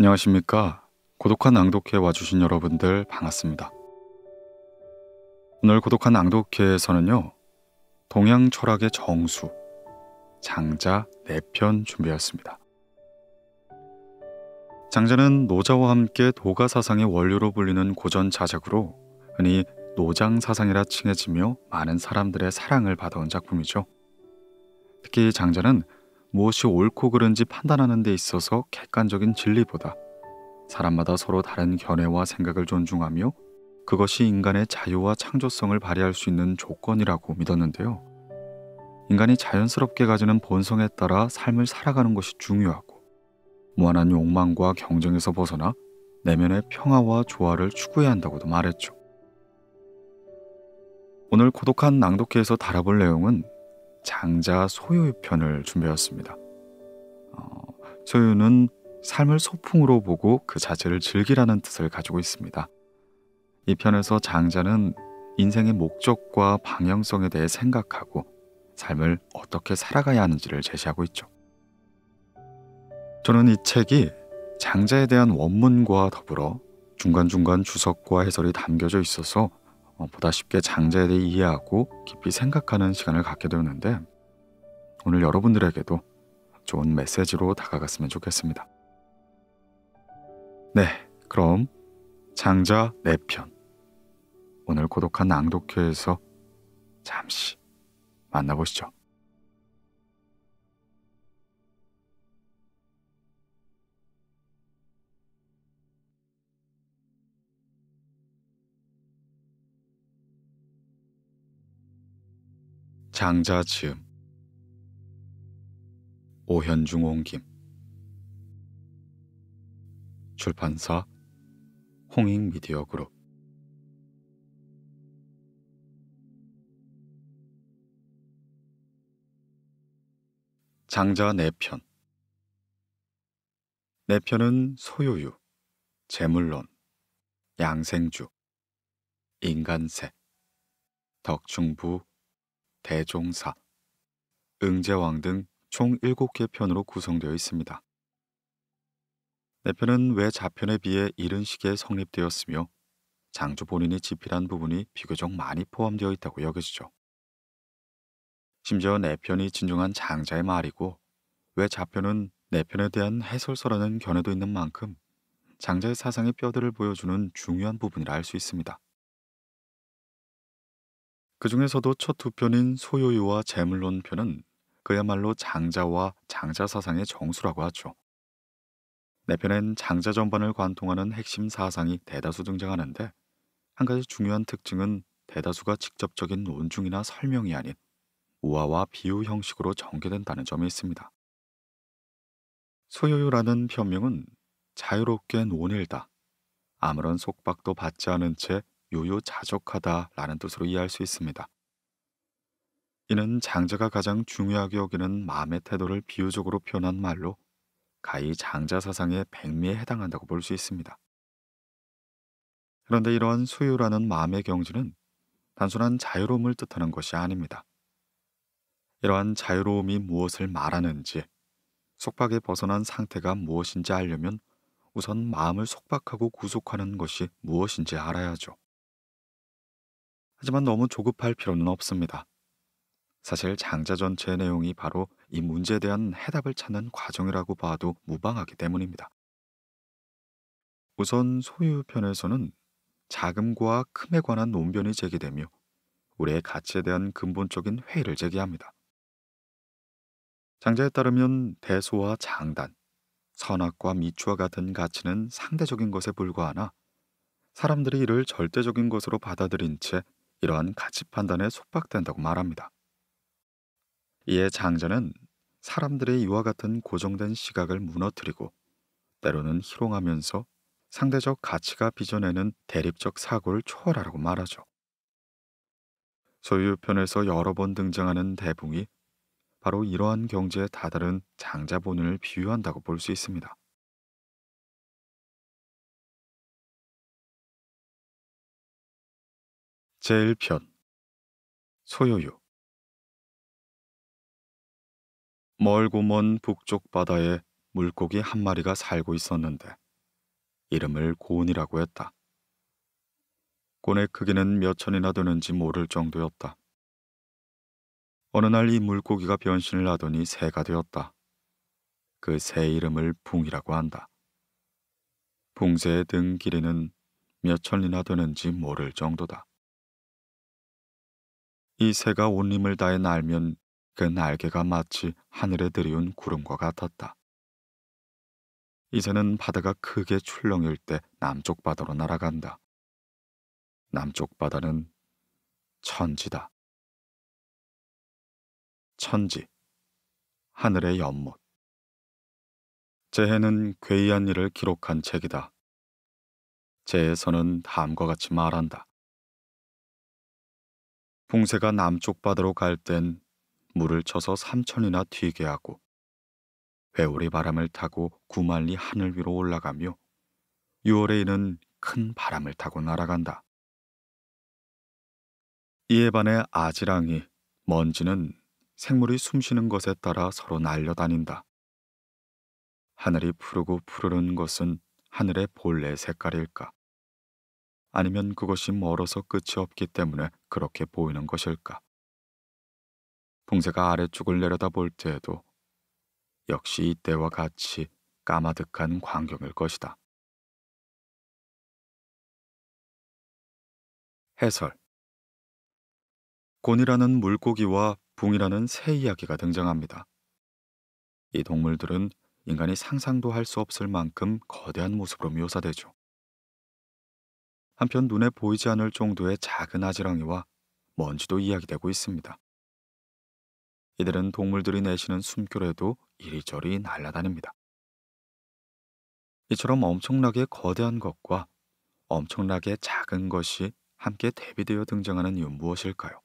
안녕하십니까. 고독한 낭독회 와주신 여러분들 반갑습니다. 오늘 고독한 낭독회에서는요, 동양 철학의 정수, 장자 4편 준비했습니다. 장자는 노자와 함께 도가 사상의 원류로 불리는 고전 자작으로 흔히 노장 사상이라 칭해지며 많은 사람들의 사랑을 받아온 작품이죠. 특히 장자는 무엇이 옳고 그른지 판단하는 데 있어서 객관적인 진리보다 사람마다 서로 다른 견해와 생각을 존중하며 그것이 인간의 자유와 창조성을 발휘할 수 있는 조건이라고 믿었는데요. 인간이 자연스럽게 가지는 본성에 따라 삶을 살아가는 것이 중요하고 무한한 욕망과 경쟁에서 벗어나 내면의 평화와 조화를 추구해야 한다고도 말했죠. 오늘 고독한 낭독회에서 다뤄볼 내용은 장자 소유 편을 준비했습니다. 소유는 삶을 소풍으로 보고 그 자체를 즐기라는 뜻을 가지고 있습니다. 이 편에서 장자는 인생의 목적과 방향성에 대해 생각하고 삶을 어떻게 살아가야 하는지를 제시하고 있죠. 저는 이 책이 장자에 대한 원문과 더불어 중간중간 주석과 해설이 담겨져 있어서 보다 쉽게 장자에 대해 이해하고 깊이 생각하는 시간을 갖게 되었는데, 오늘 여러분들에게도 좋은 메시지로 다가갔으면 좋겠습니다. 네, 그럼 장자 4편, 오늘 고독한 낭독회에서 잠시 만나보시죠. 장자 지음 오현중 옹김, 출판사 홍익미디어그룹. 장자 4편. 4편은 소유유, 재물론, 양생주, 인간세, 덕충부, 대종사, 응제왕 등 총 7개 편으로 구성되어 있습니다. 4편은 외 자편에 비해 이른 시기에 성립되었으며 장조 본인이 집필한 부분이 비교적 많이 포함되어 있다고 여겨지죠. 심지어 4편이 진중한 장자의 말이고 외 자편은 4편에 대한 해설서라는 견해도 있는 만큼 장자의 사상의 뼈대를 보여주는 중요한 부분이라 할 수 있습니다. 그 중에서도 첫 2편인 소요유와 재물론 편은 그야말로 장자와 장자 사상의 정수라고 하죠. 4편엔 장자 전반을 관통하는 핵심 사상이 대다수 등장하는데, 한 가지 중요한 특징은 대다수가 직접적인 논중이나 설명이 아닌 우화와 비유 형식으로 전개된다는 점이 있습니다. 소요유라는 편명은 자유롭게 논일다, 아무런 속박도 받지 않은 채 유유자적하다라는 뜻으로 이해할 수 있습니다. 이는 장자가 가장 중요하게 여기는 마음의 태도를 비유적으로 표현한 말로 가히 장자 사상의 백미에 해당한다고 볼 수 있습니다. 그런데 이러한 수유라는 마음의 경지는 단순한 자유로움을 뜻하는 것이 아닙니다. 이러한 자유로움이 무엇을 말하는지, 속박에 벗어난 상태가 무엇인지 알려면 우선 마음을 속박하고 구속하는 것이 무엇인지 알아야죠. 하지만 너무 조급할 필요는 없습니다. 사실 장자 전체의 내용이 바로 이 문제에 대한 해답을 찾는 과정이라고 봐도 무방하기 때문입니다. 우선 소유편에서는 자금과 큼에 관한 논변이 제기되며 우리의 가치에 대한 근본적인 회의를 제기합니다. 장자에 따르면 대소와 장단, 선악과 미추와 같은 가치는 상대적인 것에 불과하나 사람들이 이를 절대적인 것으로 받아들인 채 이러한 가치 판단에 속박된다고 말합니다. 이에 장자는 사람들의 이와 같은 고정된 시각을 무너뜨리고 때로는 희롱하면서 상대적 가치가 빚어내는 대립적 사고를 초월하라고 말하죠. 소유편에서 여러 번 등장하는 대붕이 바로 이러한 경지에 다다른 장자 본인을 비유한다고 볼 수 있습니다. 제1편 소요유. 멀고 먼 북쪽 바다에 물고기 한 마리가 살고 있었는데 이름을 곤이라고 했다. 곤의 크기는 몇 천이나 되는지 모를 정도였다. 어느 날 이 물고기가 변신을 하더니 새가 되었다. 그 새 이름을 붕이라고 한다. 붕새의 등 길이는 몇 천리나 되는지 모를 정도다. 이 새가 온 힘을 다해 날면 그 날개가 마치 하늘에 들이운 구름과 같았다. 이새는 바다가 크게 출렁일 때 남쪽 바다로 날아간다. 남쪽 바다는 천지다. 천지, 하늘의 연못. 재해는 괴이한 일을 기록한 책이다. 재에서는 다음과 같이 말한다. 붕새가 남쪽 바다로 갈 땐 물을 쳐서 3천이나 튀게 하고 회오리 바람을 타고 9만리 하늘 위로 올라가며 6월에 이는 큰 바람을 타고 날아간다. 이에 반해 아지랑이, 먼지는 생물이 숨쉬는 것에 따라 서로 날려다닌다. 하늘이 푸르고 푸르른 것은 하늘의 본래 색깔일까? 아니면 그것이 멀어서 끝이 없기 때문에 그렇게 보이는 것일까? 붕새가 아래쪽을 내려다볼 때에도 역시 이때와 같이 까마득한 광경일 것이다. 해설. 곤이라는 물고기와 붕이라는 새 이야기가 등장합니다. 이 동물들은 인간이 상상도 할 수 없을 만큼 거대한 모습으로 묘사되죠. 한편 눈에 보이지 않을 정도의 작은 아지랑이와 먼지도 이야기되고 있습니다. 이들은 동물들이 내쉬는 숨결에도 이리저리 날아다닙니다. 이처럼 엄청나게 거대한 것과 엄청나게 작은 것이 함께 대비되어 등장하는 이유는 무엇일까요?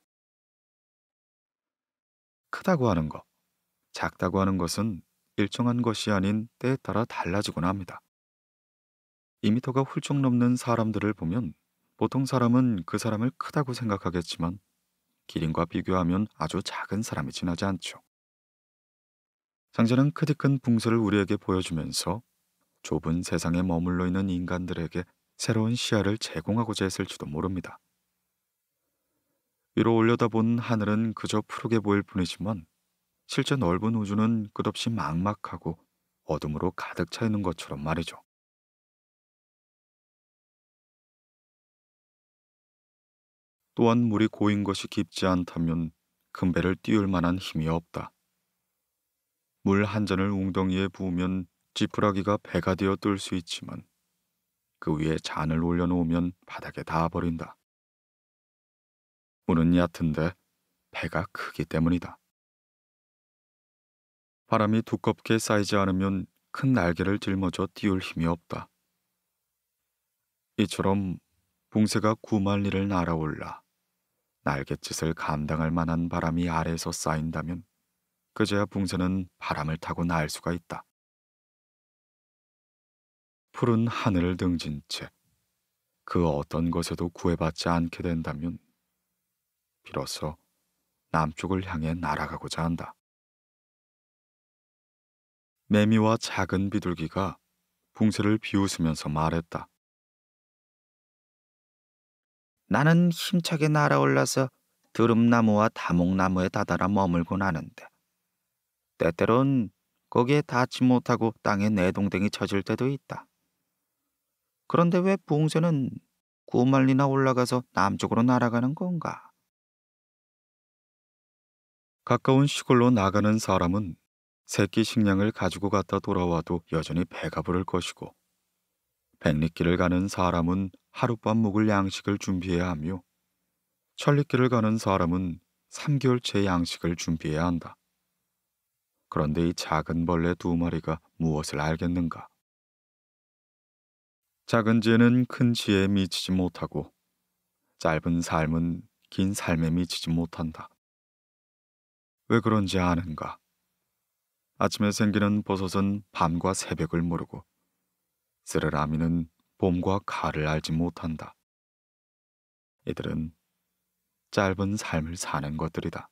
크다고 하는 것, 작다고 하는 것은 일정한 것이 아닌 때에 따라 달라지곤 합니다. 2미터가 훌쩍 넘는 사람들을 보면 보통 사람은 그 사람을 크다고 생각하겠지만 기린과 비교하면 아주 작은 사람이 지나지 않죠. 장자는 크디 큰 붕새를 우리에게 보여주면서 좁은 세상에 머물러 있는 인간들에게 새로운 시야를 제공하고자 했을지도 모릅니다. 위로 올려다본 하늘은 그저 푸르게 보일 뿐이지만 실제 넓은 우주는 끝없이 막막하고 어둠으로 가득 차 있는 것처럼 말이죠. 또한 물이 고인 것이 깊지 않다면 큰 배를 띄울 만한 힘이 없다. 물 한 잔을 웅덩이에 부으면 지푸라기가 배가 되어 뜰 수 있지만 그 위에 잔을 올려놓으면 바닥에 닿아버린다. 물은 얕은데 배가 크기 때문이다. 바람이 두껍게 쌓이지 않으면 큰 날개를 짊어져 띄울 힘이 없다. 이처럼 붕새가 9만리를 날아올라 날갯짓을 감당할 만한 바람이 아래에서 쌓인다면 그제야 붕새는 바람을 타고 날 수가 있다. 푸른 하늘을 등진 채 그 어떤 것에도 구애받지 않게 된다면 비로소 남쪽을 향해 날아가고자 한다. 매미와 작은 비둘기가 붕새를 비웃으면서 말했다. 나는 힘차게 날아올라서 드름나무와 다목나무에 다다라 머물곤 하는데 때때론 거기에 닿지 못하고 땅에 내동댕이 쳐질 때도 있다. 그런데 왜 붕새는 9만리나 올라가서 남쪽으로 날아가는 건가? 가까운 시골로 나가는 사람은 새끼 식량을 가지고 갔다 돌아와도 여전히 배가 부를 것이고 백리길을 가는 사람은 하룻밤 묵을 양식을 준비해야 하며 천리길을 가는 사람은 3개월치의 양식을 준비해야 한다. 그런데 이 작은 벌레 2마리가 무엇을 알겠는가? 작은 지혜는 큰 지혜에 미치지 못하고 짧은 삶은 긴 삶에 미치지 못한다. 왜 그런지 아는가? 아침에 생기는 버섯은 밤과 새벽을 모르고 쓰르라미는 봄과 가을을 알지 못한다. 이들은 짧은 삶을 사는 것들이다.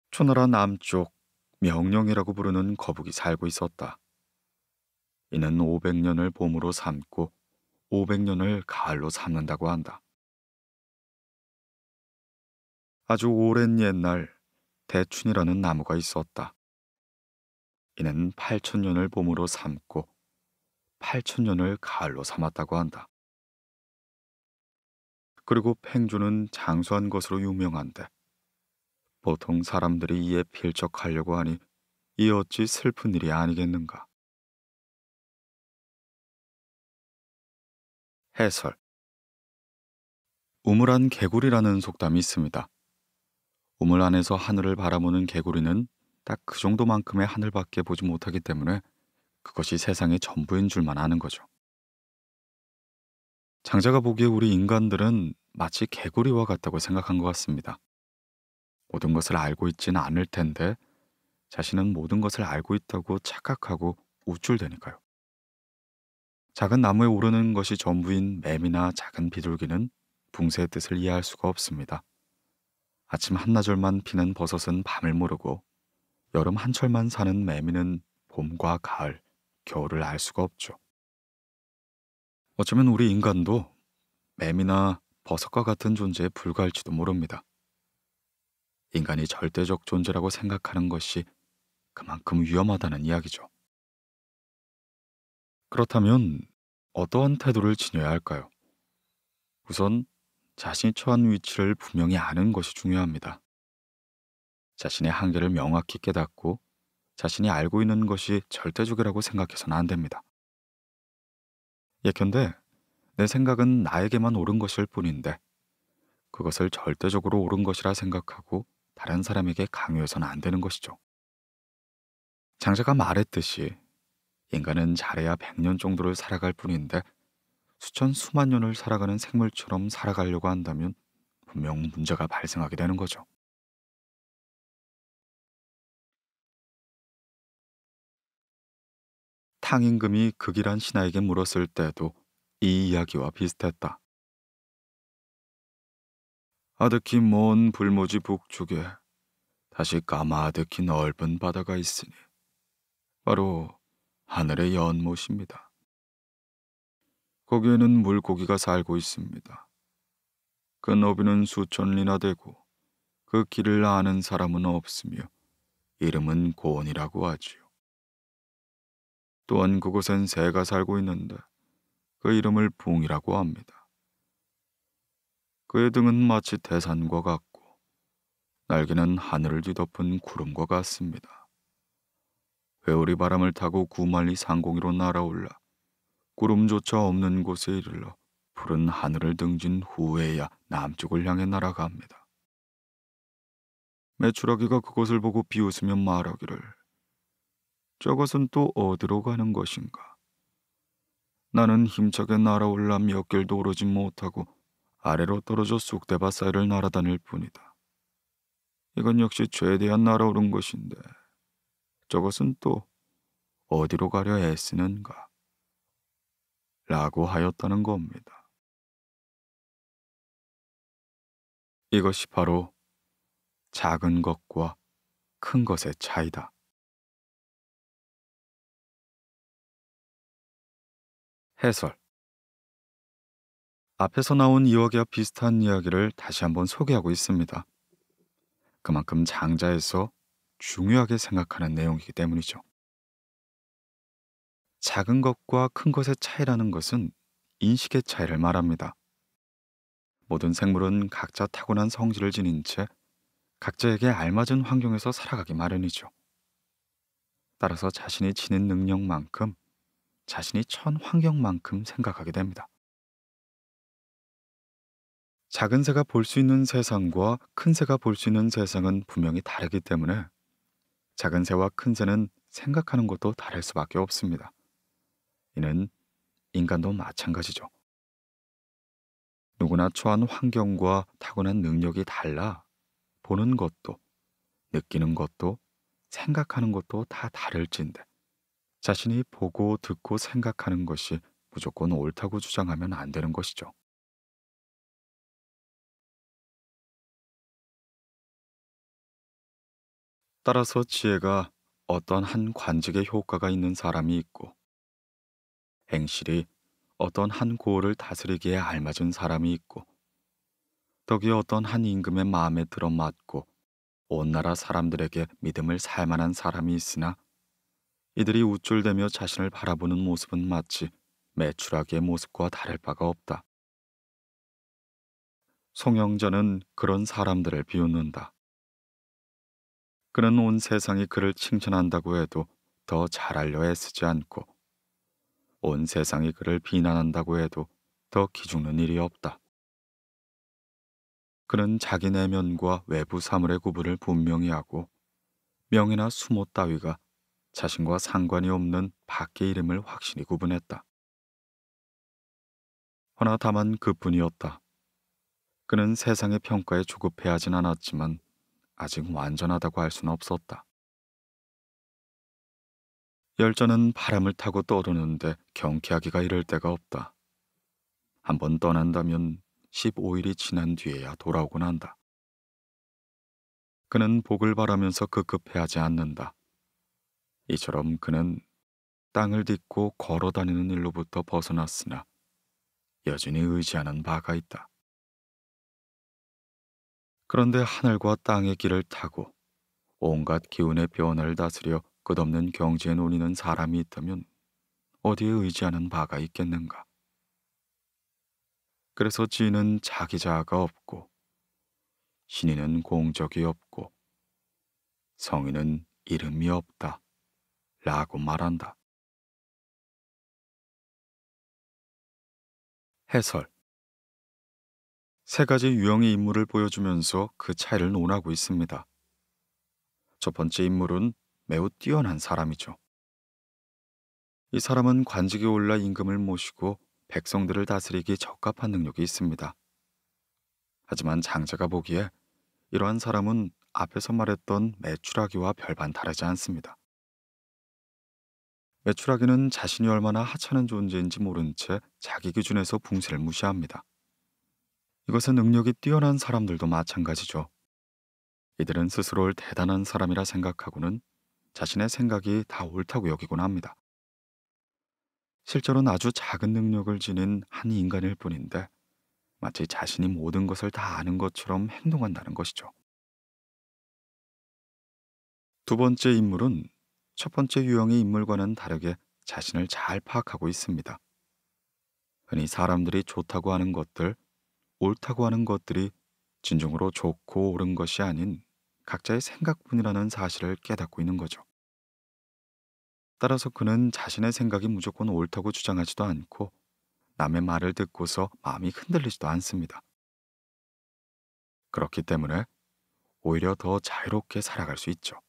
초나라 남쪽 명령이라고 부르는 거북이 살고 있었다. 이는 500년을 봄으로 삼고 500년을 가을로 삼는다고 한다. 아주 오랜 옛날 대춘이라는 나무가 있었다. 이는 8천년을 봄으로 삼고 8천년을 가을로 삼았다고 한다. 그리고 팽주는 장수한 것으로 유명한데 보통 사람들이 이에 필적하려고 하니 이 어찌 슬픈 일이 아니겠는가. 해설. 우물안 개구리라는 속담이 있습니다. 우물 안에서 하늘을 바라보는 개구리는 딱 그 정도만큼의 하늘밖에 보지 못하기 때문에 그것이 세상의 전부인 줄만 아는 거죠. 장자가 보기에 우리 인간들은 마치 개구리와 같다고 생각한 것 같습니다. 모든 것을 알고 있지는 않을 텐데 자신은 모든 것을 알고 있다고 착각하고 우쭐대니까요. 작은 나무에 오르는 것이 전부인 매미나 작은 비둘기는 붕세의 뜻을 이해할 수가 없습니다. 아침 한나절만 피는 버섯은 밤을 모르고 여름 한철만 사는 매미는 봄과 가을, 겨울을 알 수가 없죠. 어쩌면 우리 인간도 매미나 버섯과 같은 존재에 불과할지도 모릅니다. 인간이 절대적 존재라고 생각하는 것이 그만큼 위험하다는 이야기죠. 그렇다면 어떠한 태도를 지녀야 할까요? 우선 자신이 처한 위치를 분명히 아는 것이 중요합니다. 자신의 한계를 명확히 깨닫고 자신이 알고 있는 것이 절대적이라고 생각해서는 안 됩니다. 예컨대 내 생각은 나에게만 옳은 것일 뿐인데 그것을 절대적으로 옳은 것이라 생각하고 다른 사람에게 강요해서는 안 되는 것이죠. 장자가 말했듯이 인간은 잘해야 100년 정도를 살아갈 뿐인데 수천 수만 년을 살아가는 생물처럼 살아가려고 한다면 분명 문제가 발생하게 되는 거죠. 탕임금이 극이란 신하에게 물었을 때도 이 이야기와 비슷했다. 아득히 먼 불모지 북쪽에 다시 까마득히 넓은 바다가 있으니 바로 하늘의 연못입니다. 거기에는 물고기가 살고 있습니다. 그 너비는 수천 리나 되고 그 길을 아는 사람은 없으며 이름은 고원이라고 하지요. 또한 그곳엔 새가 살고 있는데 그 이름을 붕이라고 합니다. 그의 등은 마치 대산과 같고 날개는 하늘을 뒤덮은 구름과 같습니다. 회오리 바람을 타고 구만리 상공위로 날아올라 구름조차 없는 곳에 이르러 푸른 하늘을 등진 후에야 남쪽을 향해 날아갑니다. 메추라기가 그것을 보고 비웃으며 말하기를 저것은 또 어디로 가는 것인가? 나는 힘차게 날아올라 몇 길도 오르지 못하고 아래로 떨어져 쑥대밭 사이를 날아다닐 뿐이다. 이건 역시 최대한 날아오른 것인데 저것은 또 어디로 가려 애쓰는가? 라고 하였다는 겁니다. 이것이 바로 작은 것과 큰 것의 차이다. 해설. 앞에서 나온 이야기와 비슷한 이야기를 다시 한번 소개하고 있습니다. 그만큼 장자에서 중요하게 생각하는 내용이기 때문이죠. 작은 것과 큰 것의 차이라는 것은 인식의 차이를 말합니다. 모든 생물은 각자 타고난 성질을 지닌 채 각자에게 알맞은 환경에서 살아가기 마련이죠. 따라서 자신이 지닌 능력만큼 자신이 처한 환경만큼 생각하게 됩니다. 작은 새가 볼 수 있는 세상과 큰 새가 볼 수 있는 세상은 분명히 다르기 때문에 작은 새와 큰 새는 생각하는 것도 다를 수밖에 없습니다. 이는 인간도 마찬가지죠. 누구나 처한 환경과 타고난 능력이 달라 보는 것도, 느끼는 것도, 생각하는 것도 다 다를진데 자신이 보고 듣고 생각하는 것이 무조건 옳다고 주장하면 안 되는 것이죠. 따라서 지혜가 어떤 한 관직에 효과가 있는 사람이 있고 행실이 어떤 한 고을을 다스리기에 알맞은 사람이 있고, 덕이 어떤 한 임금의 마음에 들어맞고 온 나라 사람들에게 믿음을 살 만한 사람이 있으나, 이들이 우쭐대며 자신을 바라보는 모습은 마치 메추라기의 모습과 다를 바가 없다. 송영자는 그런 사람들을 비웃는다. 그는 온 세상이 그를 칭찬한다고 해도 더 잘하려 애쓰지 않고, 온 세상이 그를 비난한다고 해도 더 기죽는 일이 없다. 그는 자기 내면과 외부 사물의 구분을 분명히 하고, 명예나 수모 따위가 자신과 상관이 없는 밖의 이름을 확실히 구분했다. 허나 다만 그뿐이었다. 그는 세상의 평가에 조급해하진 않았지만 아직 완전하다고 할 수는 없었다. 열전은 바람을 타고 떠도는데 경쾌하기가 이를 데가 없다. 한번 떠난다면 15일이 지난 뒤에야 돌아오곤 한다. 그는 복을 바라면서 급급해하지 않는다. 이처럼 그는 땅을 딛고 걸어 다니는 일로부터 벗어났으나 여전히 의지하는 바가 있다. 그런데 하늘과 땅의 길을 타고 온갖 기운의 변화를 다스려 끝없는 경지에 놓이는 사람이 있다면 어디에 의지하는 바가 있겠는가? 그래서 지는 자기 자아가 없고, 신인은 공적이 없고, 성인은 이름이 없다 라고 말한다. 해설. 세 가지 유형의 인물을 보여주면서 그 차이를 논하고 있습니다. 첫 번째 인물은 매우 뛰어난 사람이죠. 이 사람은 관직에 올라 임금을 모시고 백성들을 다스리기 적합한 능력이 있습니다. 하지만 장자가 보기에 이러한 사람은 앞에서 말했던 메추라기와 별반 다르지 않습니다. 메추라기는 자신이 얼마나 하찮은 존재인지 모른 채 자기 기준에서 붕세를 무시합니다. 이것은 능력이 뛰어난 사람들도 마찬가지죠. 이들은 스스로를 대단한 사람이라 생각하고는 자신의 생각이 다 옳다고 여기곤 합니다. 실제로는 아주 작은 능력을 지닌 한 인간일 뿐인데 마치 자신이 모든 것을 다 아는 것처럼 행동한다는 것이죠. 두 번째 인물은 첫 번째 유형의 인물과는 다르게 자신을 잘 파악하고 있습니다. 흔히 사람들이 좋다고 하는 것들, 옳다고 하는 것들이 진정으로 좋고 옳은 것이 아닌 각자의 생각뿐이라는 사실을 깨닫고 있는 거죠. 따라서 그는 자신의 생각이 무조건 옳다고 주장하지도 않고 남의 말을 듣고서 마음이 흔들리지도 않습니다. 그렇기 때문에 오히려 더 자유롭게 살아갈 수 있죠.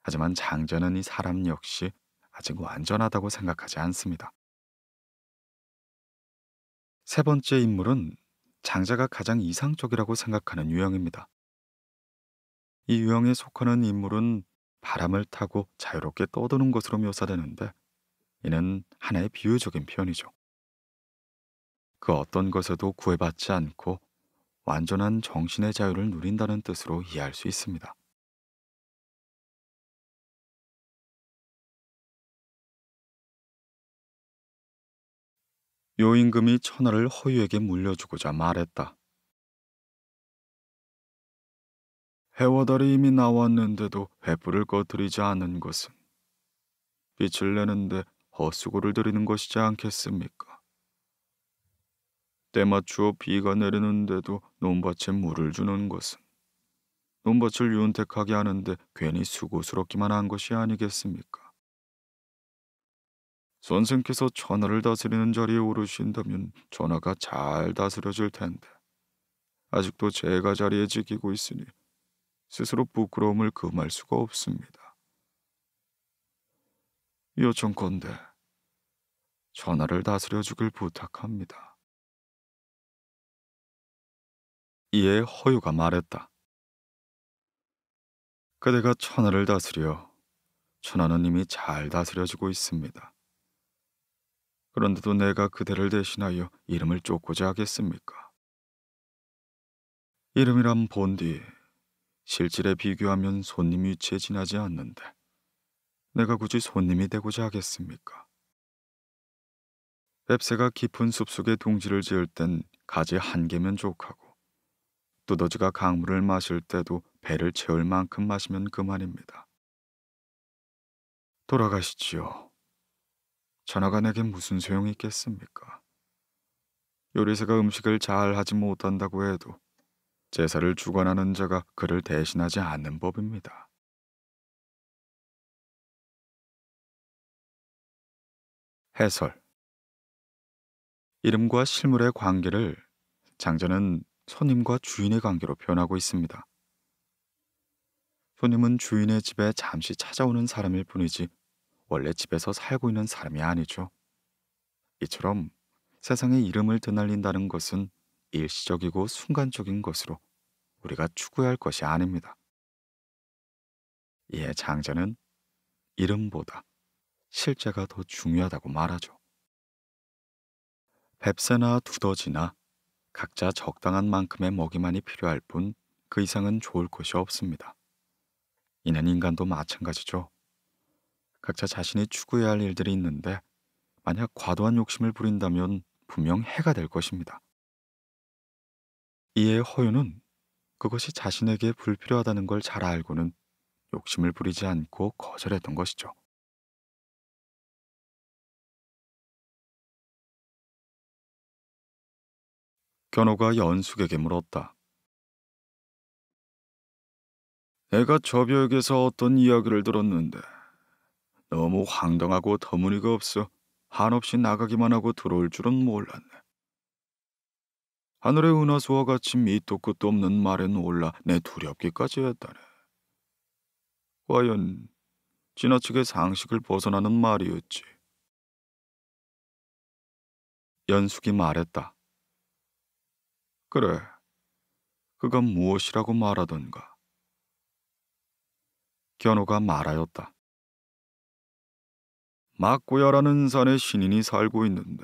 하지만 장자는 이 사람 역시 아직 완전하다고 생각하지 않습니다. 세 번째 인물은 장자가 가장 이상적이라고 생각하는 유형입니다. 이 유형에 속하는 인물은 바람을 타고 자유롭게 떠도는 것으로 묘사되는데, 이는 하나의 비유적인 표현이죠. 그 어떤 것에도 구애받지 않고 완전한 정신의 자유를 누린다는 뜻으로 이해할 수 있습니다. 요임금이 천하를 허유에게 물려주고자 말했다. 해와 달이 이미 나왔는데도 횃불을 꺼뜨리지 않는 것은 빛을 내는데 헛수고를 들이는 것이지 않겠습니까? 때 맞추어 비가 내리는데도 논밭에 물을 주는 것은 논밭을 윤택하게 하는데 괜히 수고스럽기만 한 것이 아니겠습니까? 선생께서 천하를 다스리는 자리에 오르신다면 천하가 잘 다스려질 텐데, 아직도 제가 자리에 지키고 있으니 스스로 부끄러움을 금할 수가 없습니다. 요청컨대 천하를 다스려 주길 부탁합니다. 이에 허유가 말했다. 그대가 천하를 다스려 천하는 이미 잘 다스려지고 있습니다. 그런데도 내가 그대를 대신하여 이름을 쫓고자 하겠습니까? 이름이란 본디 실질에 비교하면 손님 위치에 지나지 않는데 내가 굳이 손님이 되고자 하겠습니까? 뱁새가 깊은 숲속에 둥지를 지을 땐 가지 한 개면 족하고, 두더지가 강물을 마실 때도 배를 채울 만큼 마시면 그만입니다. 돌아가시지요. 전하가 내게 무슨 소용이 있겠습니까? 요리사가 음식을 잘 하지 못한다고 해도 제사를 주관하는 자가 그를 대신하지 않는 법입니다. 해설. 이름과 실물의 관계를 장자는 손님과 주인의 관계로 표현하고 있습니다. 손님은 주인의 집에 잠시 찾아오는 사람일 뿐이지 원래 집에서 살고 있는 사람이 아니죠. 이처럼 세상에 이름을 드날린다는 것은 일시적이고 순간적인 것으로 우리가 추구해야 할 것이 아닙니다. 이에 장자는 이름보다 실제가 더 중요하다고 말하죠. 뱁새나 두더지나 각자 적당한 만큼의 먹이만이 필요할 뿐 그 이상은 좋을 것이 없습니다. 이는 인간도 마찬가지죠. 각자 자신이 추구해야 할 일들이 있는데 만약 과도한 욕심을 부린다면 분명 해가 될 것입니다. 이에 허유는 그것이 자신에게 불필요하다는 걸 잘 알고는 욕심을 부리지 않고 거절했던 것이죠. 견호가 연숙에게 물었다. 내가 저벽에서 어떤 이야기를 들었는데 너무 황당하고 터무니가 없어 한없이 나가기만 하고 들어올 줄은 몰랐네. 하늘의 은하수와 같이 밑도 끝도 없는 말에 놀라 내 두렵기까지 했다네. 과연 지나치게 상식을 벗어나는 말이었지. 연숙이 말했다. 그래, 그가 무엇이라고 말하던가. 견호가 말하였다. 막고야라는 산에 신인이 살고 있는데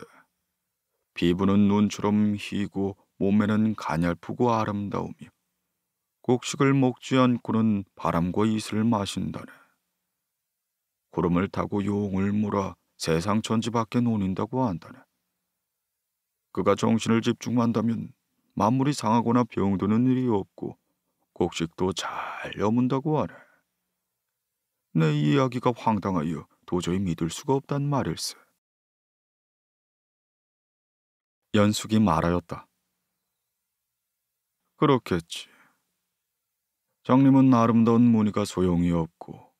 피부는 눈처럼 희고 몸매는 가냘프고 아름다우며 곡식을 먹지 않고는 바람과 이슬을 마신다네. 구름을 타고 용을 몰아 세상 천지 밖에 노닌다고 한다네. 그가 정신을 집중한다면 만물이 상하거나 병드는 일이 없고 곡식도 잘 여문다고 하네. 내 이야기가 황당하여 도저히 믿을 수가 없단 말일세. 연숙이 말하였다. 그렇겠지. 장님은 아름다운 무늬가 소용이 없고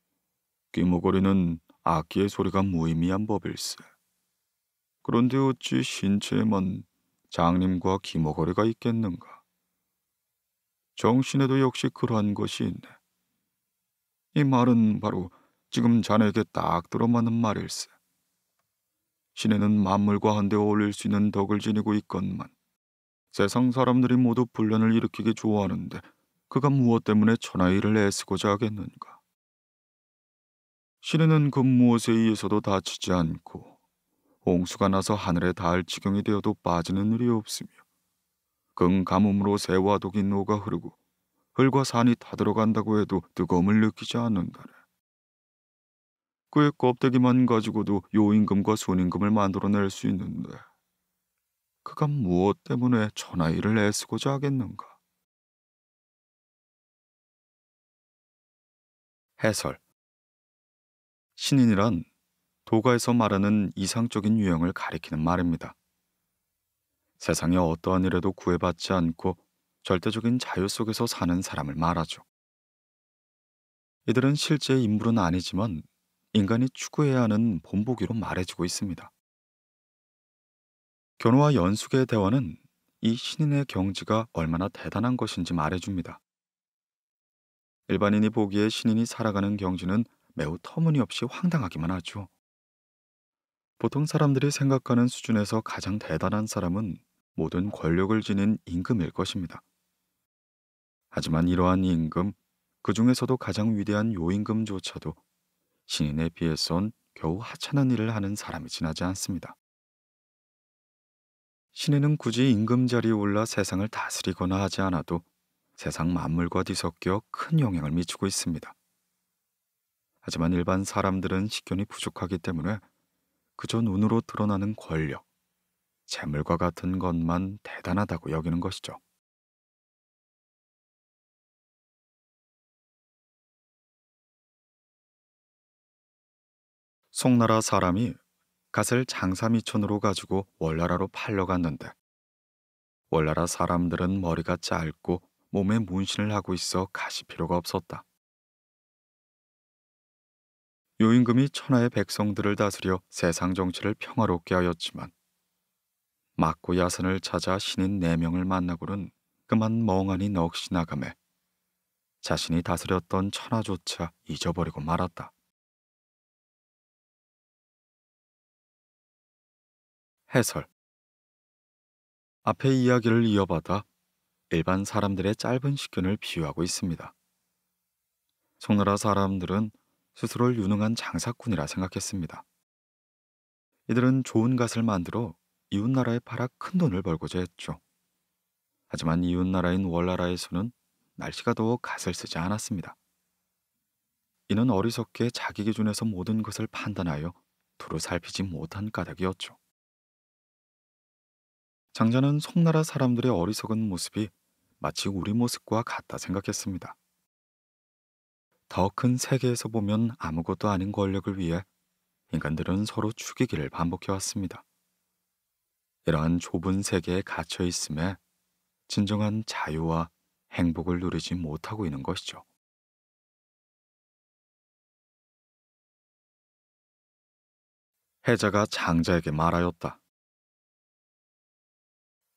귀머거리는 악기의 소리가 무의미한 법일세. 그런데 어찌 신체에만 장님과 귀머거리가 있겠는가? 정신에도 역시 그러한 것이 있네. 이 말은 바로 지금 자네에게 딱 들어맞는 말일세. 신에는 만물과 한데 어울릴 수 있는 덕을 지니고 있건만 세상 사람들이 모두 분란을 일으키기 좋아하는데 그가 무엇 때문에 천하의 일을 애쓰고자 하겠는가? 신에는 그 무엇에 의해서도 다치지 않고 홍수가 나서 하늘에 닿을 지경이 되어도 빠지는 일이 없으며 금가뭄으로 새와 독이 녹아 흐르고 흘과 산이 타들어간다고 해도 뜨거움을 느끼지 않는다네. 그의 껍데기만 가지고도 요임금과 순임금을 만들어낼 수 있는데 그가 무엇 때문에 천하의 일을 애쓰고자 하겠는가? 해설. 신인이란 도가에서 말하는 이상적인 유형을 가리키는 말입니다. 세상의 어떠한 일에도 구애받지 않고 절대적인 자유 속에서 사는 사람을 말하죠. 이들은 실제 인물은 아니지만 인간이 추구해야 하는 본보기로 말해주고 있습니다. 견호와 연숙의 대화는 이 신인의 경지가 얼마나 대단한 것인지 말해줍니다. 일반인이 보기에 신인이 살아가는 경지는 매우 터무니없이 황당하기만 하죠. 보통 사람들이 생각하는 수준에서 가장 대단한 사람은 모든 권력을 지닌 임금일 것입니다. 하지만 이러한 임금, 그 중에서도 가장 위대한 요임금조차도 신인에 비해선 겨우 하찮은 일을 하는 사람이 지나지 않습니다. 신인은 굳이 임금 자리에 올라 세상을 다스리거나 하지 않아도 세상 만물과 뒤섞여 큰 영향을 미치고 있습니다. 하지만 일반 사람들은 식견이 부족하기 때문에 그저 눈으로 드러나는 권력, 재물과 같은 것만 대단하다고 여기는 것이죠. 송나라 사람이 갓을 장사미천으로 가지고 월나라로 팔러 갔는데, 월나라 사람들은 머리가 짧고 몸에 문신을 하고 있어 가시 필요가 없었다. 요임금이 천하의 백성들을 다스려 세상 정치를 평화롭게 하였지만, 막고 야산을 찾아 신인 4명을 만나고는 그만 멍하니 넋이 나가매 자신이 다스렸던 천하조차 잊어버리고 말았다. 해설. 앞의 이야기를 이어받아 일반 사람들의 짧은 식견을 비유하고 있습니다. 송나라 사람들은 스스로를 유능한 장사꾼이라 생각했습니다. 이들은 좋은 갓을 만들어 이웃나라에 팔아 큰 돈을 벌고자 했죠. 하지만 이웃나라인 월나라에서는 날씨가 더워 갓을 쓰지 않았습니다. 이는 어리석게 자기 기준에서 모든 것을 판단하여 두루 살피지 못한 까닭이었죠. 장자는 송나라 사람들의 어리석은 모습이 마치 우리 모습과 같다 생각했습니다. 더 큰 세계에서 보면 아무것도 아닌 권력을 위해 인간들은 서로 죽이기를 반복해왔습니다. 이러한 좁은 세계에 갇혀 있음에 진정한 자유와 행복을 누리지 못하고 있는 것이죠. 해자가 장자에게 말하였다.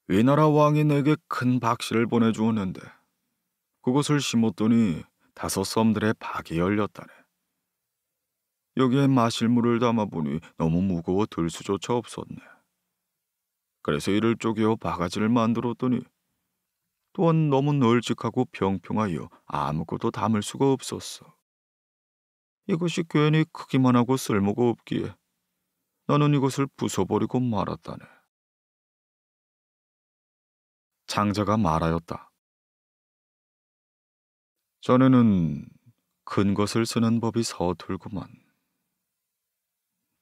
위나라 왕이 내게 큰 박씨를 보내주었는데 그것을 심었더니 5섬들의 박이 열렸다네. 여기에 마실 물을 담아보니 너무 무거워 들 수조차 없었네. 그래서 이를 쪼개어 바가지를 만들었더니 또한 너무 널찍하고 평평하여 아무것도 담을 수가 없었어. 이것이 괜히 크기만 하고 쓸모가 없기에 나는 이것을 부숴버리고 말았다네. 장자가 말하였다. 전에는 큰 것을 쓰는 법이 서툴구만.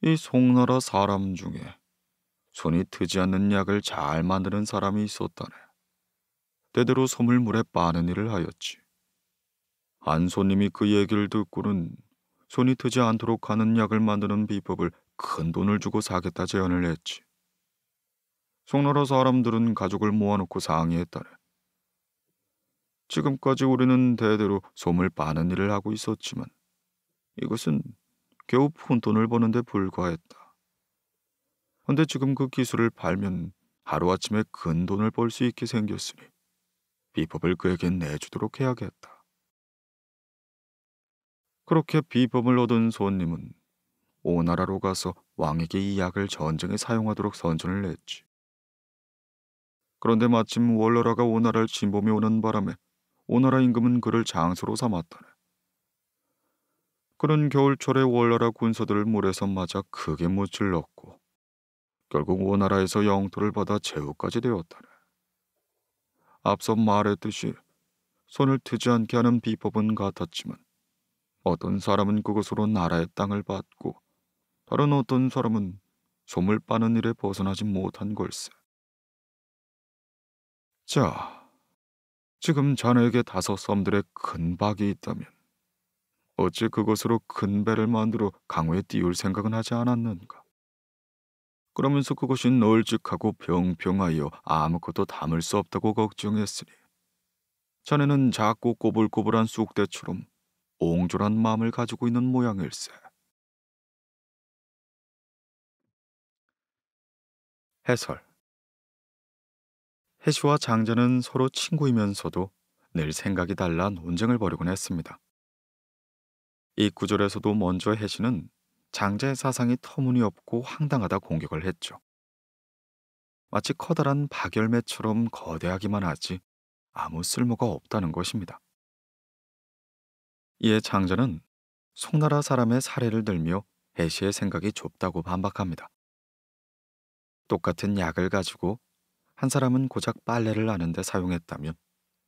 이 송나라 사람 중에 손이 트지 않는 약을 잘 만드는 사람이 있었다네. 대대로 솜을 물에 빠는 일을 하였지. 한 손님이 그 얘기를 듣고는 손이 트지 않도록 하는 약을 만드는 비법을 큰 돈을 주고 사겠다 제안을 했지. 송나라 사람들은 가족을 모아놓고 상의했다네. 지금까지 우리는 대대로 솜을 빠는 일을 하고 있었지만 이것은 겨우 푼돈을 버는데 불과했다. 근데 지금 그 기술을 팔면 하루아침에 큰 돈을 벌 수 있게 생겼으니 비법을 그에게 내주도록 해야겠다. 그렇게 비법을 얻은 손님은 오나라로 가서 왕에게 이 약을 전쟁에 사용하도록 선전을 했지. 그런데 마침 월나라가 오나라를 침범해 오는 바람에 오나라 임금은 그를 장소로 삼았다네. 그는 겨울철에 월나라 군사들을 물에서 맞아 크게 묻질 넣고 결국 오나라에서 영토를 받아 제후까지 되었다네. 앞서 말했듯이 손을 트지 않게 하는 비법은 같았지만 어떤 사람은 그것으로 나라의 땅을 받고 다른 어떤 사람은 솜을 빠는 일에 벗어나지 못한 걸세. 자, 지금 자네에게 5섬들의 큰 박이 있다면 어찌 그것으로 큰 배를 만들어 강호에 띄울 생각은 하지 않았는가? 그러면서 그것이 널찍하고 평평하여 아무것도 담을 수 없다고 걱정했으니 자네는 작고 꼬불꼬불한 쑥대처럼 옹졸한 마음을 가지고 있는 모양일세. 해설. 해시와 장자는 서로 친구이면서도 늘 생각이 달라 논쟁을 벌이곤 했습니다. 이 구절에서도 먼저 해시는 장자의 사상이 터무니없고 황당하다 공격을 했죠. 마치 커다란 박열매처럼 거대하기만 하지 아무 쓸모가 없다는 것입니다. 이에 장자는 송나라 사람의 사례를 들며 해시의 생각이 좁다고 반박합니다. 똑같은 약을 가지고 한 사람은 고작 빨래를 하는데 사용했다면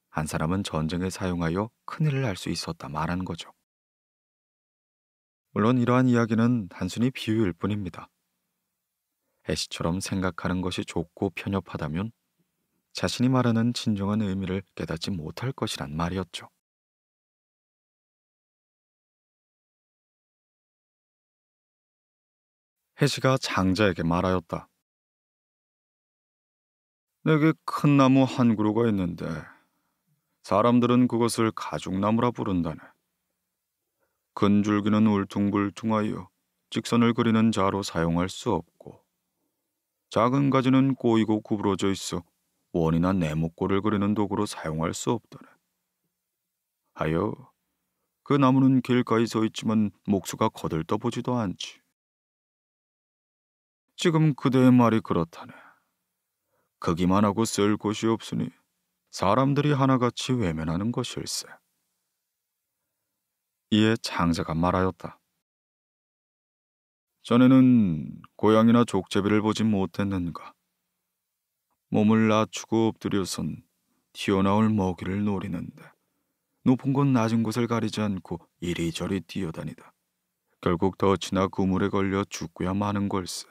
한 사람은 전쟁에 사용하여 큰일을 할 수 있었다 말하는 거죠. 물론 이러한 이야기는 단순히 비유일 뿐입니다. 해시처럼 생각하는 것이 좋고 편협하다면 자신이 말하는 진정한 의미를 깨닫지 못할 것이란 말이었죠. 해시가 장자에게 말하였다. 내게 큰 나무 한 그루가 있는데 사람들은 그것을 가죽나무라 부른다네. 큰 줄기는 울퉁불퉁하여 직선을 그리는 자로 사용할 수 없고, 작은 가지는 꼬이고 구부러져 있어 원이나 네모꼴을 그리는 도구로 사용할 수 없다네. 하여 그 나무는 길가에 서 있지만 목수가 거들떠보지도 않지. 지금 그대의 말이 그렇다네. 크기만 하고 쓸 곳이 없으니 사람들이 하나같이 외면하는 것일세. 이에 장자가 말하였다. 전에는 고양이나 족제비를 보지 못했는가. 몸을 낮추고 엎드려선 튀어나올 먹이를 노리는데 높은 곳 낮은 곳을 가리지 않고 이리저리 뛰어다니다 결국 덫이나 그물에 걸려 죽고야 마는 걸세.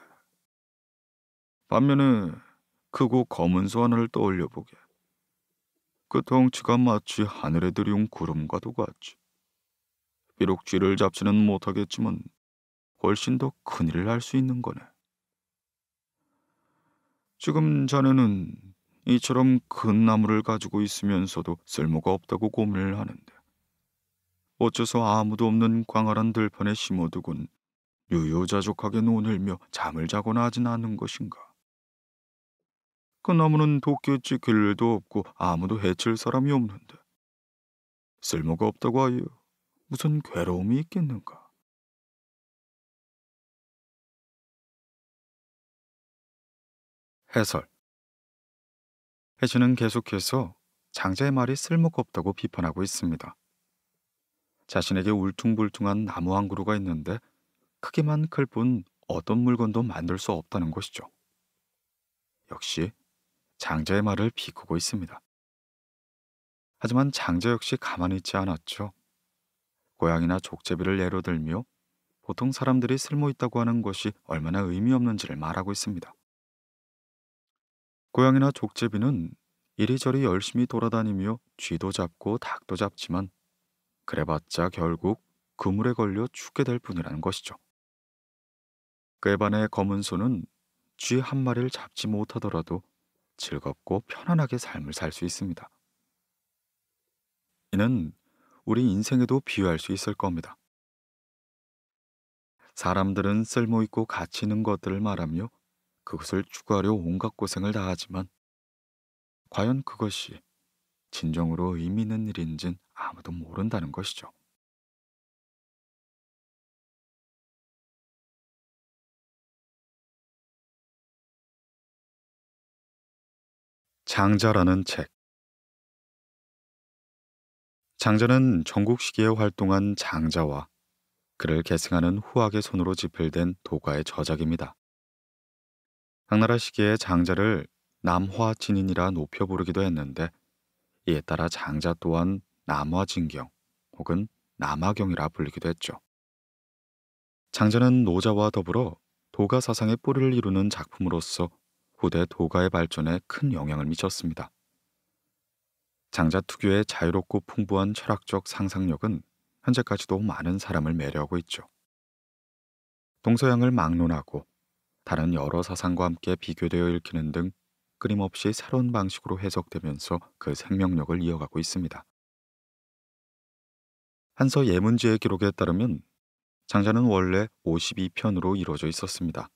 반면에 크고 검은 소 하나를 떠올려보게. 그 덩치가 마치 하늘에 들이운 구름과도 같지. 비록 쥐를 잡지는 못하겠지만 훨씬 더 큰일을 할 수 있는 거네. 지금 자네는 이처럼 큰 나무를 가지고 있으면서도 쓸모가 없다고 고민을 하는데 어째서 아무도 없는 광활한 들판에 심어두곤 유유자적하게 논을며 잠을 자거나 하진 않는 것인가? 그 나무는 도끼에 찍힐 일도 없고 아무도 해칠 사람이 없는데 쓸모가 없다고 하여 무슨 괴로움이 있겠는가? 해설. 해시는 계속해서 장자의 말이 쓸모가 없다고 비판하고 있습니다. 자신에게 울퉁불퉁한 나무 한 그루가 있는데 크기만 클 뿐 어떤 물건도 만들 수 없다는 것이죠. 역시 장자의 말을 비꼬고 있습니다. 하지만 장자 역시 가만히 있지 않았죠. 고양이나 족제비를 예로 들며 보통 사람들이 쓸모 있다고 하는 것이 얼마나 의미 없는지를 말하고 있습니다. 고양이나 족제비는 이리저리 열심히 돌아다니며 쥐도 잡고 닭도 잡지만 그래봤자 결국 그물에 걸려 죽게 될 뿐이라는 것이죠. 그에 반해 검은 소는 쥐 한 마리를 잡지 못하더라도 즐겁고 편안하게 삶을 살 수 있습니다. 이는 우리 인생에도 비유할 수 있을 겁니다. 사람들은 쓸모있고 가치 있는 것들을 말하며 그것을 추구하려 온갖 고생을 다하지만 과연 그것이 진정으로 의미 있는 일인진 아무도 모른다는 것이죠. 장자라는 책. 장자는 전국 시기에 활동한 장자와 그를 계승하는 후학의 손으로 집필된 도가의 저작입니다. 당나라 시기에 장자를 남화진인이라 높여 부르기도 했는데 이에 따라 장자 또한 남화진경 혹은 남화경이라 불리기도 했죠. 장자는 노자와 더불어 도가 사상의 뿌리를 이루는 작품으로서 후대 도가의 발전에 큰 영향을 미쳤습니다. 장자 특유의 자유롭고 풍부한 철학적 상상력은 현재까지도 많은 사람을 매료하고 있죠. 동서양을 막론하고 다른 여러 사상과 함께 비교되어 읽히는 등 끊임없이 새로운 방식으로 해석되면서 그 생명력을 이어가고 있습니다. 한서 예문지의 기록에 따르면 장자는 원래 52편으로 이루어져 있었습니다.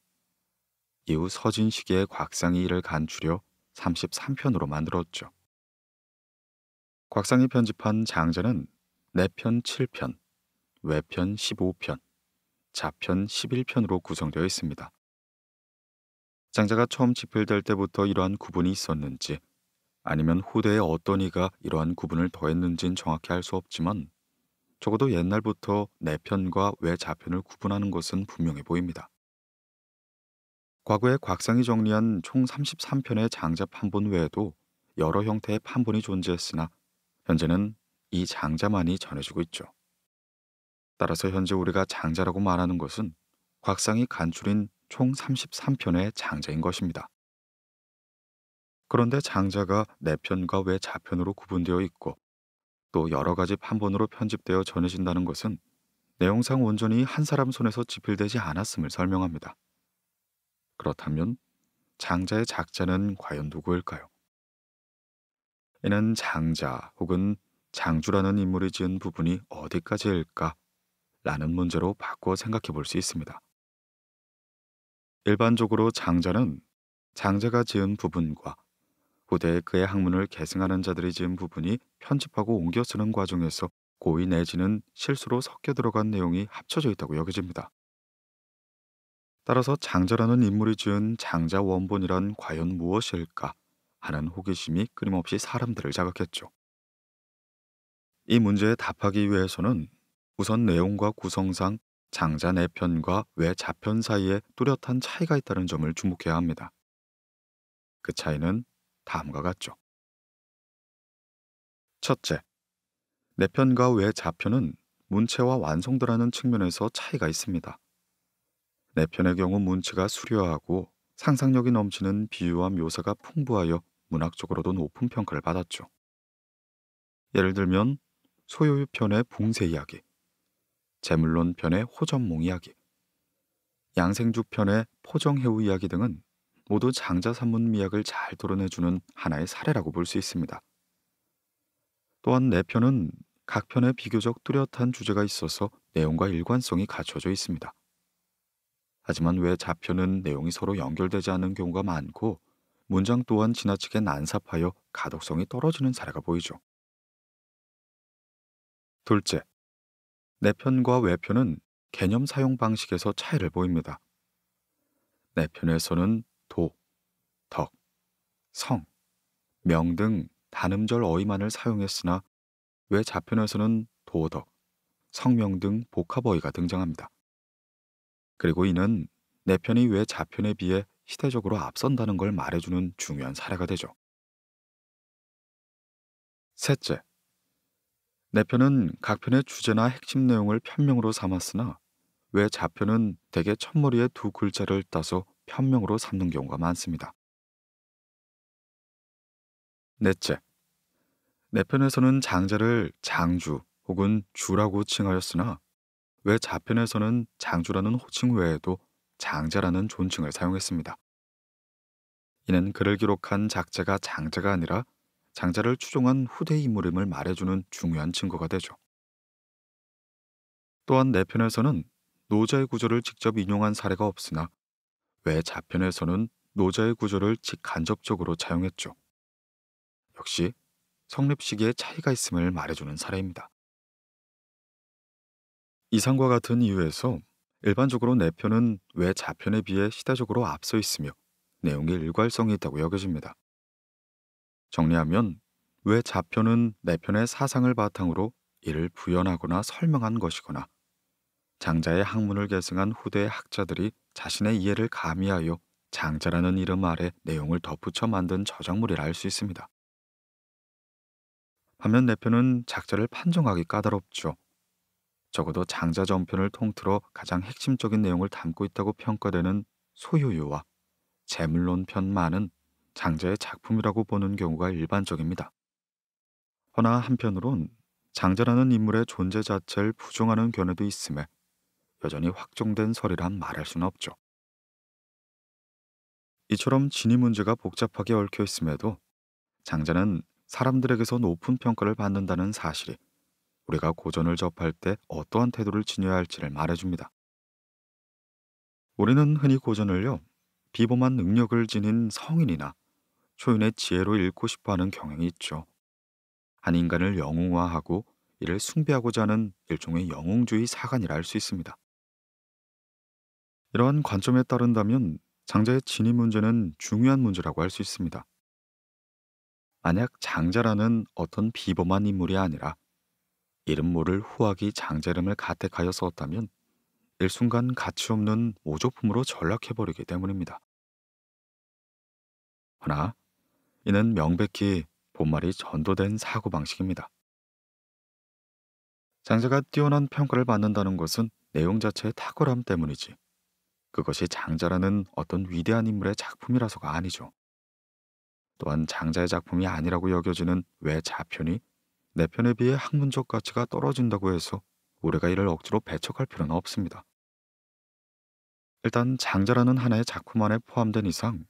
이후 서진 시기에 곽상이 이를 간추려 33편으로 만들었죠. 곽상이 편집한 장자는 내편 7편, 외편 15편, 자편 11편으로 구성되어 있습니다. 장자가 처음 집필될 때부터 이러한 구분이 있었는지 아니면 후대에 어떤 이가 이러한 구분을 더했는지는 정확히 알 수 없지만 적어도 옛날부터 내편과 외자편을 구분하는 것은 분명해 보입니다. 과거에 곽상이 정리한 총 33편의 장자 판본 외에도 여러 형태의 판본이 존재했으나 현재는 이 장자만이 전해지고 있죠. 따라서 현재 우리가 장자라고 말하는 것은 곽상이 간추린 총 33편의 장자인 것입니다. 그런데 장자가 내편과 외자편으로 구분되어 있고 또 여러 가지 판본으로 편집되어 전해진다는 것은 내용상 온전히 한 사람 손에서 집필되지 않았음을 설명합니다. 그렇다면 장자의 작자는 과연 누구일까요? 이는 장자 혹은 장주라는 인물이 지은 부분이 어디까지일까? 라는 문제로 바꿔 생각해 볼 수 있습니다. 일반적으로 장자는 장자가 지은 부분과 후대에 그의 학문을 계승하는 자들이 지은 부분이 편집하고 옮겨 쓰는 과정에서 고의 내지는 실수로 섞여 들어간 내용이 합쳐져 있다고 여겨집니다. 따라서 장자라는 인물이 지은 장자 원본이란 과연 무엇일까 하는 호기심이 끊임없이 사람들을 자극했죠. 이 문제에 답하기 위해서는 우선 내용과 구성상 장자 내편과 외자편 사이에 뚜렷한 차이가 있다는 점을 주목해야 합니다. 그 차이는 다음과 같죠. 첫째, 내편과 외자편은 문체와 완성도라는 측면에서 차이가 있습니다. 내편의 경우 문체가 수려하고 상상력이 넘치는 비유와 묘사가 풍부하여 문학적으로도 높은 평가를 받았죠. 예를 들면 소요유 편의 붕세 이야기, 제물론 편의 호전몽 이야기, 양생주 편의 포정해우 이야기 등은 모두 장자산문 미학을 잘 도려내주는 하나의 사례라고 볼 수 있습니다. 또한 내 편은 각 편에 비교적 뚜렷한 주제가 있어서 내용과 일관성이 갖춰져 있습니다. 하지만 왜 자편은 내용이 서로 연결되지 않는 경우가 많고 문장 또한 지나치게 난삽하여 가독성이 떨어지는 사례가 보이죠. 둘째, 내편과 외편은 개념 사용 방식에서 차이를 보입니다. 내편에서는 도, 덕, 성, 명 등 단음절 어휘만을 사용했으나 외자편에서는 도덕, 성명 등 복합 어휘가 등장합니다. 그리고 이는 내편이 외자편에 비해 시대적으로 앞선다는 걸 말해주는 중요한 사례가 되죠. 셋째, 내편은 각 편의 주제나 핵심 내용을 편명으로 삼았으나 외자편은 대개 첫머리에 두 글자를 따서 편명으로 삼는 경우가 많습니다. 넷째, 내편에서는 장자를 장주 혹은 주라고 칭하였으나 외자편에서는 장주라는 호칭 외에도 장자라는 존칭을 사용했습니다. 이는 그를 기록한 작자가 장자가 아니라 장자를 추종한 후대 인물임을 말해주는 중요한 증거가 되죠. 또한 내편에서는 노자의 구절을 직접 인용한 사례가 없으나 외자편에서는 노자의 구절을 직간접적으로 차용했죠. 역시 성립 시기에 차이가 있음을 말해주는 사례입니다. 이상과 같은 이유에서 일반적으로 내편은 외자편에 비해 시대적으로 앞서 있으며 내용의 일괄성이 있다고 여겨집니다. 정리하면 외자편은 내편의 사상을 바탕으로 이를 부연하거나 설명한 것이거나 장자의 학문을 계승한 후대의 학자들이 자신의 이해를 가미하여 장자라는 이름 아래 내용을 덧붙여 만든 저작물이라 할 수 있습니다. 반면 내편은 작자를 판정하기 까다롭죠. 적어도 장자 전편을 통틀어 가장 핵심적인 내용을 담고 있다고 평가되는 소요유와 제물론 편만은 장자의 작품이라고 보는 경우가 일반적입니다. 허나 한편으론 장자라는 인물의 존재 자체를 부정하는 견해도 있음에 여전히 확정된 설이란 말할 수는 없죠. 이처럼 진위 문제가 복잡하게 얽혀 있음에도 장자는 사람들에게서 높은 평가를 받는다는 사실이 우리가 고전을 접할 때 어떠한 태도를 지녀야 할지를 말해줍니다. 우리는 흔히 고전을요, 비범한 능력을 지닌 성인이나 초인의 지혜로 읽고 싶어하는 경향이 있죠. 한 인간을 영웅화하고 이를 숭배하고자 하는 일종의 영웅주의 사관이라 할 수 있습니다. 이러한 관점에 따른다면 장자의 진위 문제는 중요한 문제라고 할 수 있습니다. 만약 장자라는 어떤 비범한 인물이 아니라 이름 모를 후학이 장자 이름을 가택하여 썼다면 일순간 가치 없는 모조품으로 전락해버리기 때문입니다. 허나 이는 명백히 본말이 전도된 사고방식입니다. 장자가 뛰어난 평가를 받는다는 것은 내용 자체의 탁월함 때문이지 그것이 장자라는 어떤 위대한 인물의 작품이라서가 아니죠. 또한 장자의 작품이 아니라고 여겨지는 왜 자편이 내 편에 비해 학문적 가치가 떨어진다고 해서 우리가 이를 억지로 배척할 필요는 없습니다. 일단 장자라는 하나의 작품 안에 포함된 이상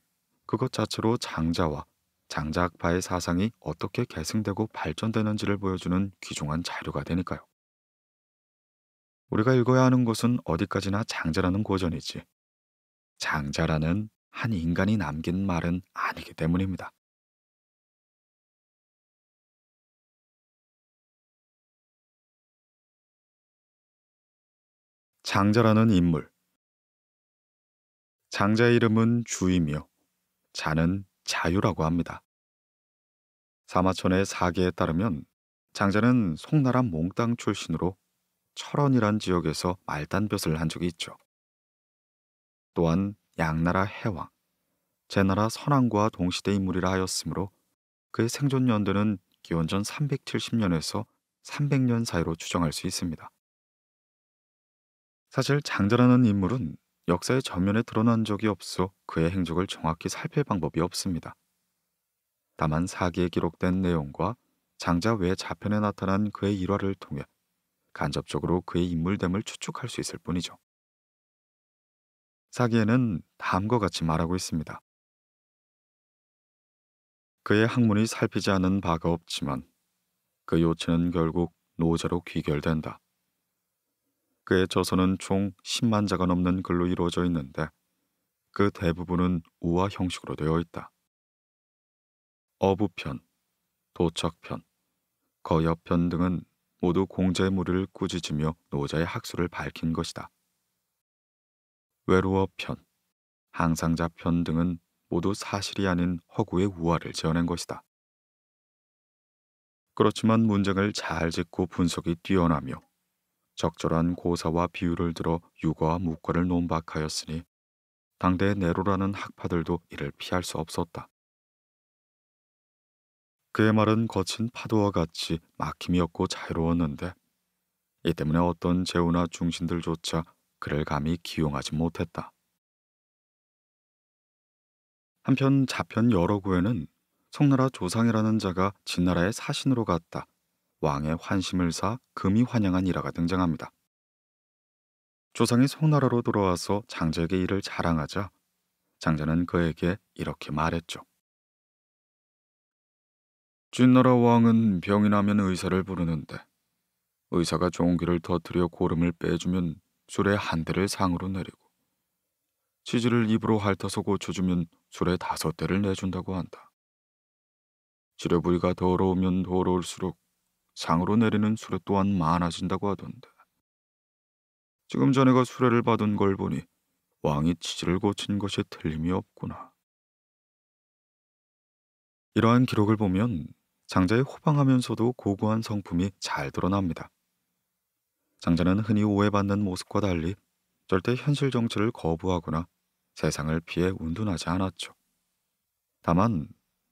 그것 자체로 장자와 장자학파의 사상이 어떻게 계승되고 발전되는지를 보여주는 귀중한 자료가 되니까요. 우리가 읽어야 하는 것은 어디까지나 장자라는 고전이지 장자라는 한 인간이 남긴 말은 아니기 때문입니다. 장자라는 인물, 장자의 이름은 주이며 자는 자유라고 합니다. 사마천의 사기에 따르면 장자는 송나라 몽땅 출신으로 철원이란 지역에서 말단벼슬을 한 적이 있죠. 또한 양나라 해왕, 제나라 선왕과 동시대 인물이라 하였으므로 그의 생존 연대는 기원전 370년에서 300년 사이로 추정할 수 있습니다. 사실 장자라는 인물은 역사의 전면에 드러난 적이 없어 그의 행적을 정확히 살필 방법이 없습니다. 다만 사기에 기록된 내용과 장자 외 자편에 나타난 그의 일화를 통해 간접적으로 그의 인물됨을 추측할 수 있을 뿐이죠. 사기에는 다음과 같이 말하고 있습니다. 그의 학문이 살피지 않은 바가 없지만 그 요체는 결국 노자로 귀결된다. 그의 저서는 총 10만 자가 넘는 글로 이루어져 있는데 그 대부분은 우화 형식으로 되어 있다. 어부편, 도척편, 거여편 등은 모두 공자의 무리를 꾸짖으며 노자의 학술을 밝힌 것이다. 외로어편, 항상자편 등은 모두 사실이 아닌 허구의 우화를 지어낸 것이다. 그렇지만 문장을 잘 짓고 분석이 뛰어나며 적절한 고사와 비유를 들어 유과와 묵과를 논박하였으니 당대의 네로라는 학파들도 이를 피할 수 없었다. 그의 말은 거친 파도와 같이 막힘이 없고 자유로웠는데 이 때문에 어떤 제후나 중신들조차 그를 감히 기용하지 못했다. 한편 자편 여러 구에는 송나라 조상이라는 자가 진나라의 사신으로 갔다 왕의 환심을 사 금이 환영한 일화가 등장합니다. 조상이 송나라로 돌아와서 장자에게 이를 자랑하자 장자는 그에게 이렇게 말했죠. 진나라 왕은 병이 나면 의사를 부르는데 의사가 종기를 터뜨려 고름을 빼주면 술에 한 대를 상으로 내리고 치질을 입으로 핥아서 고쳐주면 술에 5대를 내준다고 한다. 치료 부위가 더러우면 더러울수록 상으로 내리는 수레 또한 많아진다고 하던데 지금 자네가 수레를 받은 걸 보니 왕이 치질을 고친 것이 틀림이 없구나. 이러한 기록을 보면 장자의 호방하면서도 고고한 성품이 잘 드러납니다. 장자는 흔히 오해받는 모습과 달리 절대 현실 정치를 거부하거나 세상을 피해 운둔하지 않았죠. 다만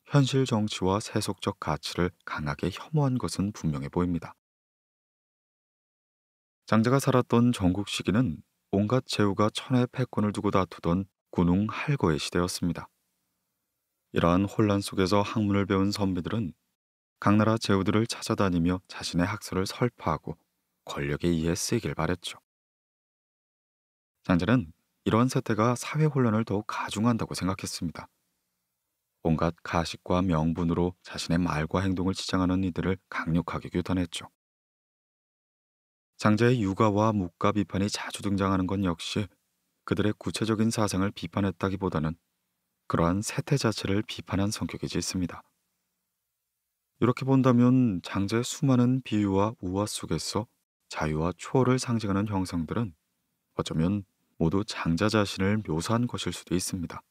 현실 정치와 세속적 가치를 강하게 혐오한 것은 분명해 보입니다. 장자가 살았던 전국 시기는 온갖 제후가 천하의 패권을 두고 다투던 군웅 할거의 시대였습니다. 이러한 혼란 속에서 학문을 배운 선비들은 각 나라 제후들을 찾아다니며 자신의 학설을 설파하고 권력에 의해 쓰이길 바랬죠. 장자는 이러한 세태가 사회 혼란을 더욱 가중한다고 생각했습니다. 온갖 가식과 명분으로 자신의 말과 행동을 지장하는 이들을 강력하게 규탄했죠. 장자의 육아와 묵가 비판이 자주 등장하는 건 역시 그들의 구체적인 사상을 비판했다기보다는 그러한 세태 자체를 비판한 성격이 짙습니다. 이렇게 본다면 장자의 수많은 비유와 우화 속에서 자유와 초월을 상징하는 형상들은 어쩌면 모두 장자 자신을 묘사한 것일 수도 있습니다.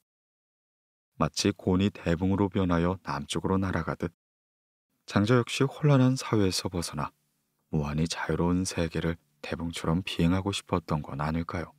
마치 곤이 대붕으로 변하여 남쪽으로 날아가듯 장자 역시 혼란한 사회에서 벗어나 무한히 자유로운 세계를 대붕처럼 비행하고 싶었던 건 아닐까요?